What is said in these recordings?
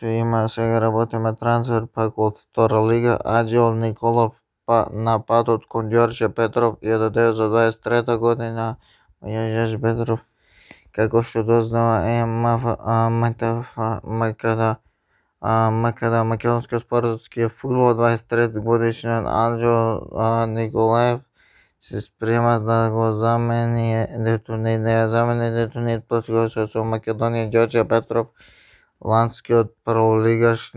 Има сега работиме трансфер пак од втора лига. Аџил Николов на патот кон Ѓорче Петров ја додеа за 23 година. Јаш Петров, како што дознава МКД македонски фудбал, 23 годишен Аџил Николаев се спрема да го замени детонет плачкото со Македонија Ѓорче Петров. Ланскиот прволигаш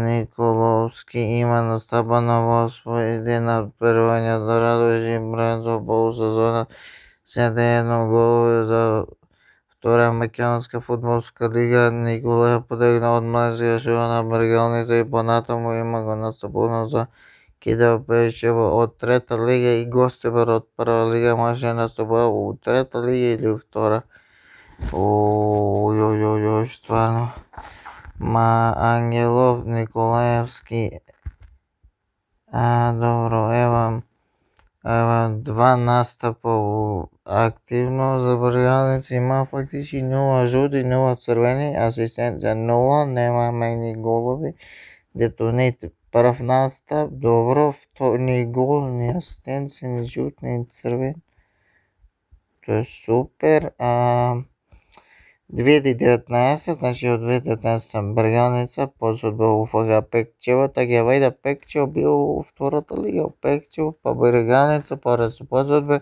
Николовски има настапано во своите надпреварања за Радожи Бран за полусезона, 71 голови за втора македонска фудбалска лига. Николаев потегна од младежка школа на Бргалница и понатаму има го настапувано за Кидал Пејчево од трета лига и Гостибар од прва лига. Може да настапува у трета лига или у втора. Стварно. Ангелов, Николаевски. Добро, ева два настапа активно за Бргалница. Има фактички 0 жути, 0 црвени, асистенција 0, немаме ни голови. Детонет прв настап, добро, ни гол, ни асистенција, ни жут, ни црвен. Тоа е супер. 2019, значи од 2019 Бргалница посудба УФК Пекчево, така ја вајда Пекчево бил у втората лига, Пекчево па Бргалница, пора се посудба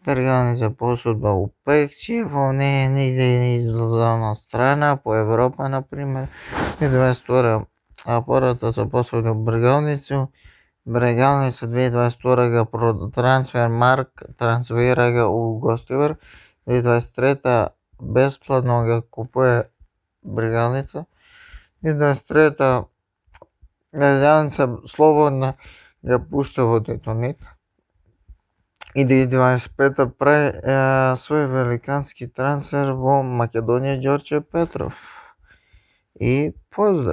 Бргалница посудба у Пекчево, не е нигде ни излазна страна по Европа например. 2022 пората се посудба у Бргалницу. Бргалница 2022 га Трансфермарк трансфера га у Гостибар. 2023 бесплатно га купува Бргалница. 2023 Бргалница слободна га пушта во Детонет. И 2025 прави свој великански трансфер во Македонија Ѓорче Петров. И поздрав!